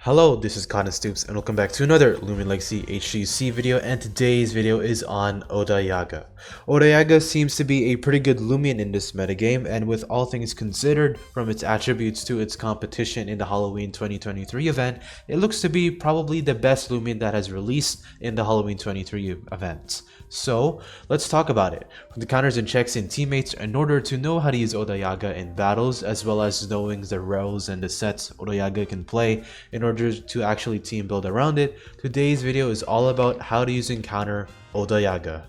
Hello, this is Cotton Stoops and welcome back to another Lumen Legacy HTUC video, and today's video is on Odayaga. Odayaga seems to be a pretty good Lumion in this metagame, and with all things considered, from its attributes to its competition in the Halloween 2023 event, it looks to be probably the best Lumion that has released in the Halloween 23 events. So, let's talk about it. From the counters and checks in teammates, in order to know how to use Odayaga in battles, as well as knowing the roles and the sets Odayaga can play in order to actually team build around it, today's video is all about how to use and counter Odayaga.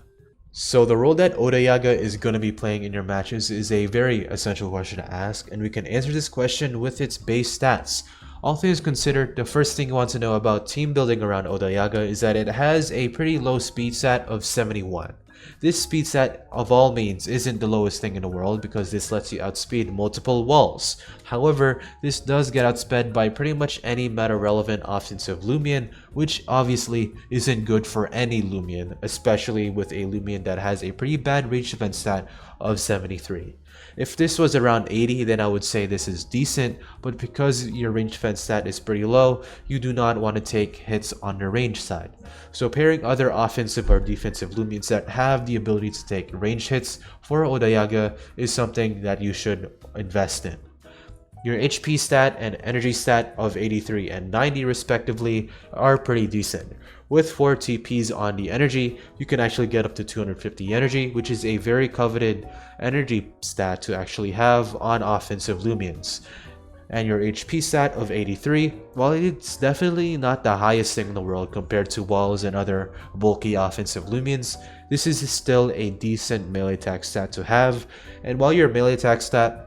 So the role that Odayaga is going to be playing in your matches is a very essential question to ask, and we can answer this question with its base stats. All things considered, the first thing you want to know about team building around Odayaga is that it has a pretty low speed stat of 71. This speed stat of all means isn't the lowest thing in the world because this lets you outspeed multiple walls. However, this does get outsped by pretty much any meta relevant offensive Lumion, which obviously isn't good for any Lumion, especially with a Lumion that has a pretty bad range defense stat of 73. If this was around 80, then I would say this is decent, but because your range defense stat is pretty low, you do not want to take hits on the range side. So pairing other offensive or defensive Lumions that have the ability to take range hits for Odayaga is something that you should invest in. Your HP stat and energy stat of 83 and 90 respectively are pretty decent. With 4 TPs on the energy, you can actually get up to 250 energy, which is a very coveted energy stat to actually have on offensive Lumions. And your HP stat of 83, while it's definitely not the highest thing in the world compared to walls and other bulky offensive Lumions, this is still a decent melee attack stat to have. And while your melee attack stat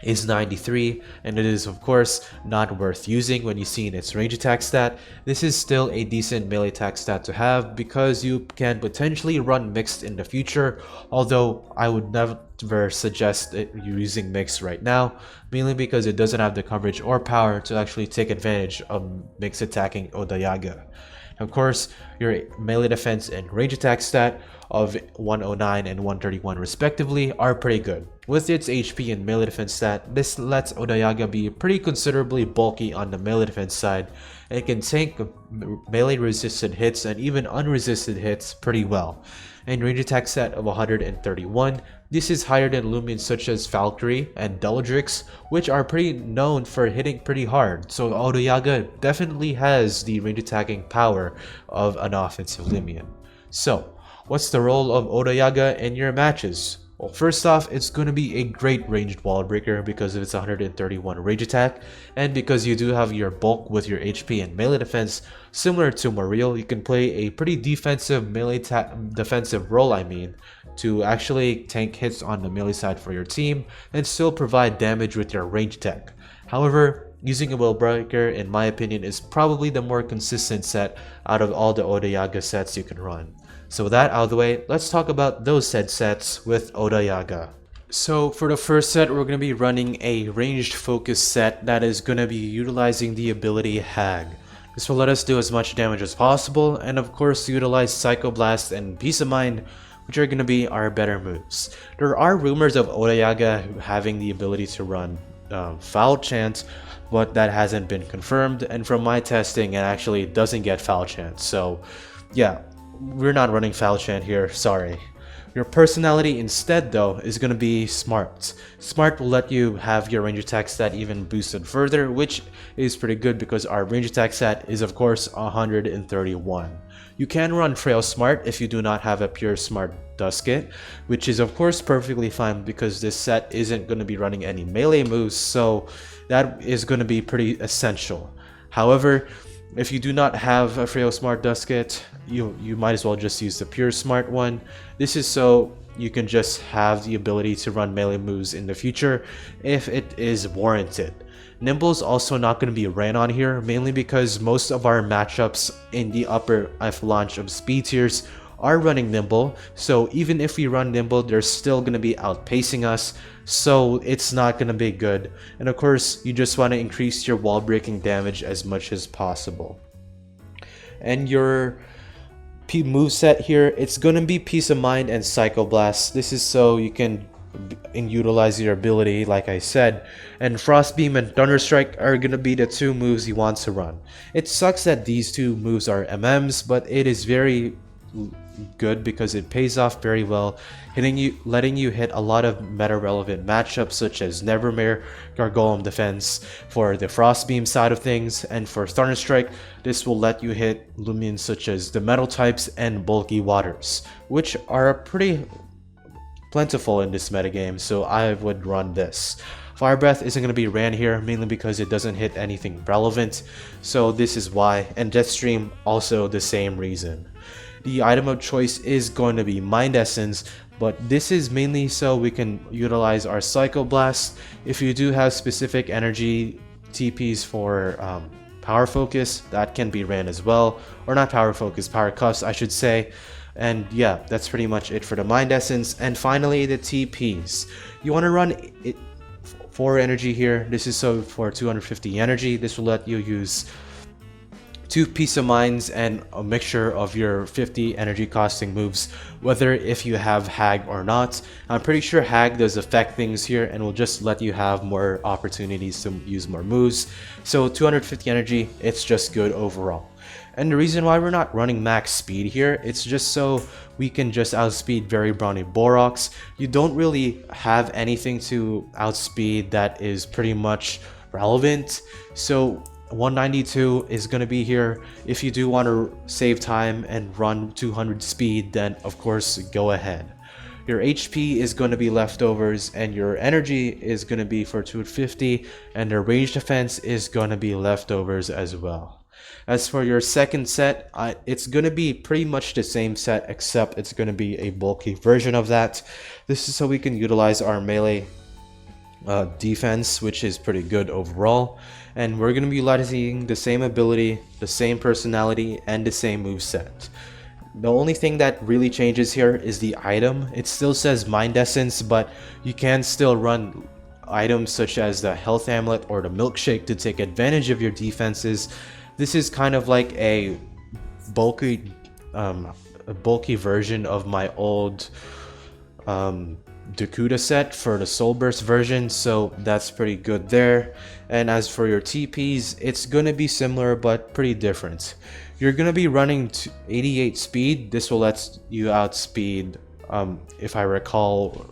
is 93, and it is of course not worth using when you see in its range attack stat, this is still a decent melee attack stat to have because you can potentially run mixed in the future, although I would never suggest you using mixed right now, mainly because it doesn't have the coverage or power to actually take advantage of mixed attacking Odayaga. Of course, your melee defense and range attack stat of 109 and 131 respectively are pretty good. With its HP and melee defense stat, this lets Odayaga be pretty considerably bulky on the melee defense side, and it can tank melee resisted hits and even unresisted hits pretty well. And range attack stat of 131, this is higher than Lumions such as Valkyrie and Bellatrix, which are pretty known for hitting pretty hard, so Odayaga definitely has the range attacking power of an offensive Lumion. So, what's the role of Odayaga in your matches? Well, first off, it's going to be a great ranged wall breaker because of its 131 range attack, and because you do have your bulk with your HP and melee defense. Similar to Mariel, you can play a pretty defensive defensive role, to actually tank hits on the melee side for your team and still provide damage with your range tech. However, using a wall breaker, in my opinion, is probably the more consistent set out of all the Odayaga sets you can run. So with that out of the way, let's talk about those said sets with Odayaga. So for the first set, we're going to be running a ranged focus set that is going to be utilizing the ability Hag. This will let us do as much damage as possible, and of course utilize Psycho Blast and Peace of Mind, which are going to be our better moves. There are rumors of Odayaga having the ability to run Foul Chance, but that hasn't been confirmed, and from my testing it actually doesn't get Foul Chance, so yeah, we're not running Foul Chant here, sorry. Your personality instead though is going to be Smart. Smart will let you have your range attack stat even boosted further, which is pretty good because our range attack stat is of course 131. You can run Frail Smart if you do not have a pure Smart Dust Kit, which is of course perfectly fine because this set isn't going to be running any melee moves, so that is going to be pretty essential. However, if you do not have a Frail Smart Dust Kit, you might as well just use the pure Smart one. This is so you can just have the ability to run melee moves in the future if it is warranted. Nimble is also not going to be ran on here, mainly because most of our matchups in the upper echelon of speed tiers are running Nimble, so even if we run Nimble, they're still going to be outpacing us, so it's not going to be good. And of course, you just want to increase your wall breaking damage as much as possible. And your moveset here, it's going to be Peace of Mind and Psycho Blast. This is so you can and utilize your ability, like I said. And Frost Beam and Thunder Strike are gonna be the two moves he wants to run. It sucks that these two moves are MMs, but it is very good because it pays off very well, letting you hit a lot of meta relevant matchups such as Nevermere, Gargoyle Defense for the Frost Beam side of things, and for Thunder Strike, this will let you hit Lumions such as the Metal types and Bulky Waters, which are pretty plentiful in this metagame, so I would run this. Fire Breath isn't going to be ran here, mainly because it doesn't hit anything relevant, so this is why, and Death Stream also the same reason. The item of choice is going to be Mind Essence, but this is mainly so we can utilize our Psycho Blast. If you do have specific energy TPs for Power Focus, that can be ran as well, or not Power Focus, Power Cuffs I should say. And yeah, that's pretty much it for the Mind Essence. And finally, the TPs. You want to run it 4 energy here. This is so for 250 energy. This will let you use 2 Peace of Minds and a mixture of your 50 energy costing moves, whether if you have Hag or not. I'm pretty sure Hag does affect things here and will just let you have more opportunities to use more moves. So 250 energy, it's just good overall. And the reason why we're not running max speed here, it's just so we can just outspeed Very Brawny Borox. You don't really have anything to outspeed that is pretty much relevant. So 192 is going to be here. If you do want to save time and run 200 speed, then of course go ahead. Your HP is going to be leftovers, and your energy is going to be for 250, and the range defense is going to be leftovers as well. As for your second set, it's going to be pretty much the same set, except it's going to be a bulky version of that. This is so we can utilize our melee defense, which is pretty good overall. And we're going to be utilizing the same ability, the same personality, and the same moveset. The only thing that really changes here is the item. It still says Mind Essence, but you can still run items such as the Health Amulet or the Milkshake to take advantage of your defenses. This is kind of like a bulky version of my old Dakuda set for the Soul Burst version, so that's pretty good there. And as for your TPs, it's gonna be similar but pretty different. You're gonna be running 88 speed. This will let you outspeed, if I recall,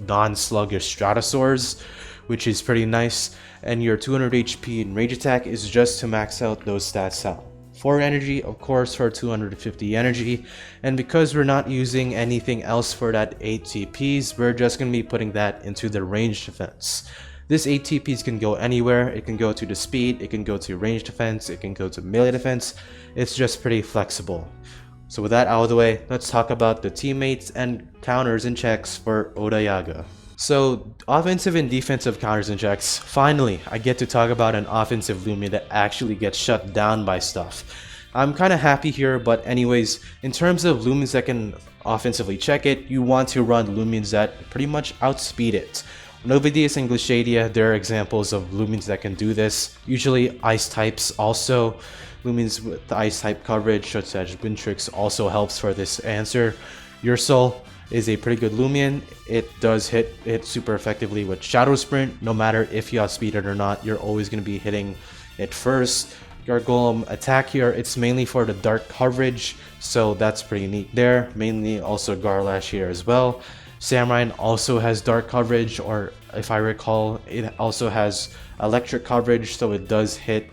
non-sluggish Stratosaurs, which is pretty nice. And your 200 HP in range attack is just to max out those stats out. 4 energy, of course, for 250 energy. And because we're not using anything else for that 8 TPs, we're just going to be putting that into the range defense. This 8 TPs can go anywhere. It can go to the speed, it can go to range defense, it can go to melee defense. It's just pretty flexible. So with that out of the way, let's talk about the teammates and counters and checks for Odayaga. So, offensive and defensive counters and checks. Finally, I get to talk about an offensive Lumion that actually gets shut down by stuff. I'm kind of happy here, but anyways, in terms of Lumions that can offensively check it, you want to run Lumions that pretty much outspeed it. Novidius and Glaciadia, there are examples of Lumions that can do this. Usually Ice types also. Lumions with the Ice type coverage, such as Wintrix, also helps for this answer. Your Soul is a pretty good Lumion. It does hit it super effectively with Shadow Sprint. No matter if you outspeed it or not, you're always going to be hitting it first. Gargoyle attack here, it's mainly for the dark coverage, so that's pretty neat there. Mainly also Garlash here as well. Samurai also has dark coverage, or if I recall, it also has electric coverage, so it does hit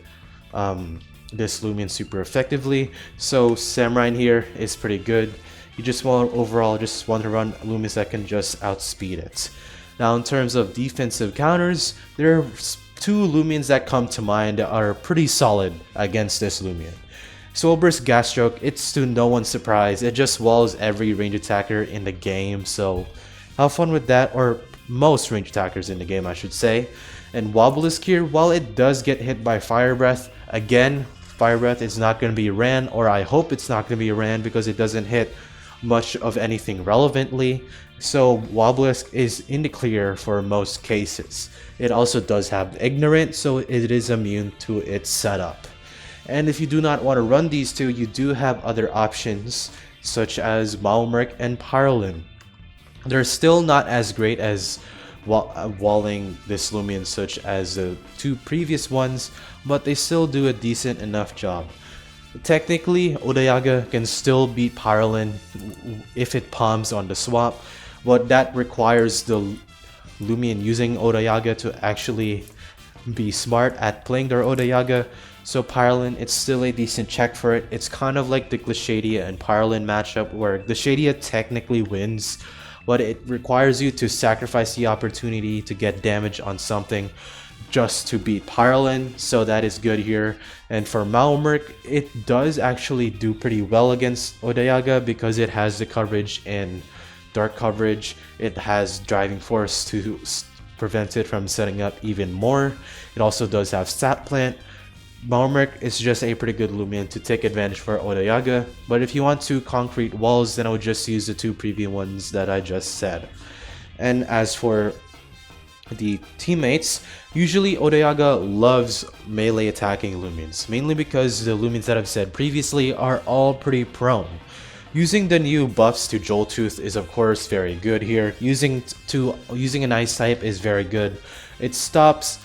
this Lumion super effectively. So Samurai here is pretty good. You just want overall just want to run Lumions that can just outspeed it. Now in terms of defensive counters, there are 2 Lumions that come to mind that are pretty solid against this Lumion. Soul Burst Gas Stroke, it's to no one's surprise, it just walls every range attacker in the game, so have fun with that, or most range attackers in the game I should say. And Wobblisk here, while it does get hit by Fire Breath, again, Fire Breath is not going to be ran, or I hope it's not going to be ran because it doesn't hit much of anything relevantly, so Wobblisk is in the clear for most cases. It also does have Ignorant, so it is immune to its setup. And if you do not want to run these 2, you do have other options such as Malmerk and Parolin. They're still not as great as walling this Lumion such as the two previous ones, but they still do a decent enough job. Technically, Odayaga can still beat Pyrolin if it palms on the swap, but that requires the Lumion using Odayaga to actually be smart at playing their Odayaga. So Pyrolin, it's still a decent check for it. It's kind of like the Glaciadia and Pyrolin matchup where Glaciadia technically wins, but it requires you to sacrifice the opportunity to get damage on something just to beat Pyrolin, so that is good here. And for Maomurk, it does actually do pretty well against Odayaga because it has the coverage and dark coverage. It has driving force to prevent it from setting up even more. It also does have stat plant. Maomurk is just a pretty good Lumion to take advantage for Odayaga, but if you want to concrete walls, then I would just use the two previous ones that I just said. And as for the teammates, usually Odayaga loves melee attacking Lumions, mainly because the Lumions that I've said previously are all pretty prone. Using the new buffs to Joltooth is of course very good here. Using an ice type is very good. It stops,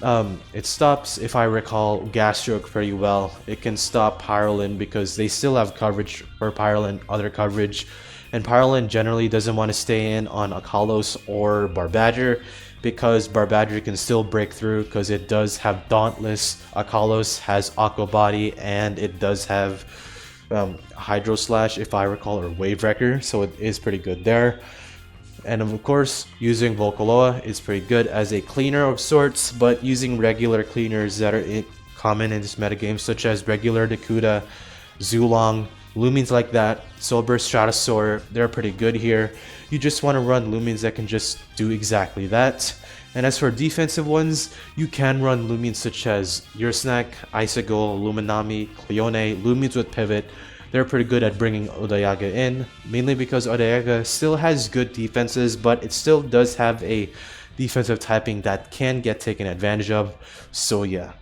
if I recall, Gas Stroke pretty well. It can stop Pyrolin because they still have coverage for Pyrolin, other coverage, and Pyrolin generally doesn't want to stay in on Akalos or Barbadger because Barbadger can still break through because it does have Dauntless. Akalos has Aqua Body and it does have Hydro Slash, if I recall, or Wave Wrecker, so it is pretty good there. And of course, using Volcaloa is pretty good as a cleaner of sorts, but using regular cleaners that are common in this metagame, such as regular Dakuda, Zulong, Lumions like that, Soulburst Stratosaur, they're pretty good here. You just want to run Lumions that can just do exactly that. And as for defensive ones, you can run Lumions such as Yursnack, Icicle, Luminami, Cleone, Lumions with Pivot. They're pretty good at bringing Odayaga in, mainly because Odayaga still has good defenses, but it still does have a defensive typing that can get taken advantage of. So yeah,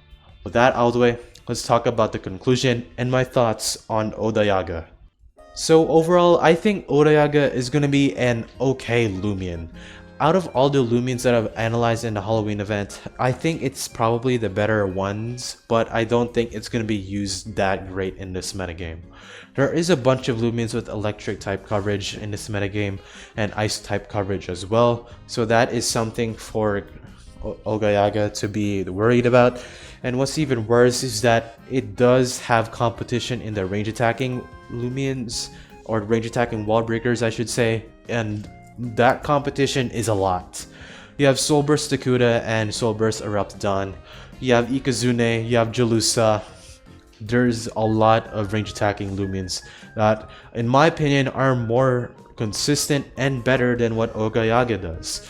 with that out of the way, let's talk about the conclusion and my thoughts on Odayaga. So overall, I think Odayaga is going to be an okay Lumion. Out of all the Lumions that I've analyzed in the Halloween event, I think it's probably the better ones, but I don't think it's going to be used that great in this metagame. There is a bunch of Lumions with electric type coverage in this metagame and ice type coverage as well, so that is something for Odayaga to be worried about. And what's even worse is that it does have competition in the range attacking Lumions, or range attacking wall breakers I should say, and that competition is a lot. You have Soulburst Dakuda and Soulburst Eruptodon, you have Ikazune, you have Jalusa. There's a lot of range attacking Lumions that, in my opinion, are more consistent and better than what Odayaga does.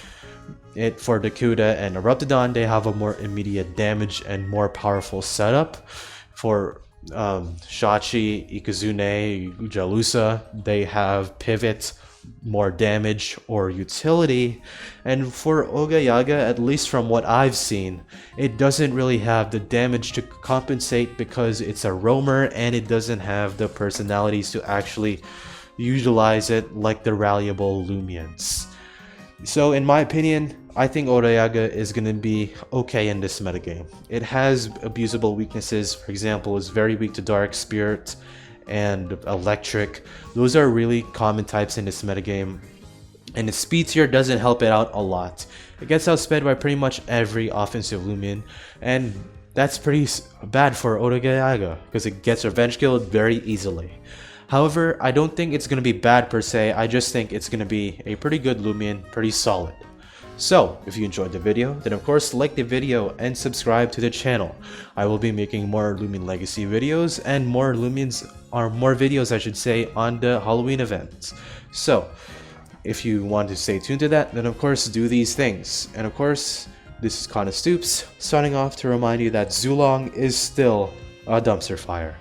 For Dakuda and Eruptodon, they have a more immediate damage and more powerful setup. For Shachi, Ikazune, Jalusa, they have pivot, more damage or utility. And for Odayaga, at least from what I've seen, it doesn't really have the damage to compensate because it's a roamer and it doesn't have the personalities to actually utilize it like the rallyable Lumions. So in my opinion, I think Odayaga is going to be okay in this metagame. It has abusable weaknesses. For example, it's very weak to Dark, Spirit, and Electric. Those are really common types in this metagame. And its speed tier doesn't help it out a lot. It gets outsped by pretty much every offensive Lumion, and that's pretty bad for Odayaga because it gets revenge killed very easily. However, I don't think it's going to be bad per se, I just think it's going to be a pretty good Lumion, pretty solid. So, if you enjoyed the video, then of course like the video and subscribe to the channel. I will be making more Lumion Legacy videos and more videos I should say on the Halloween event. So, if you want to stay tuned to that, then of course do these things. And of course, this is Kana Stoops, signing off to remind you that Zulong is still a dumpster fire.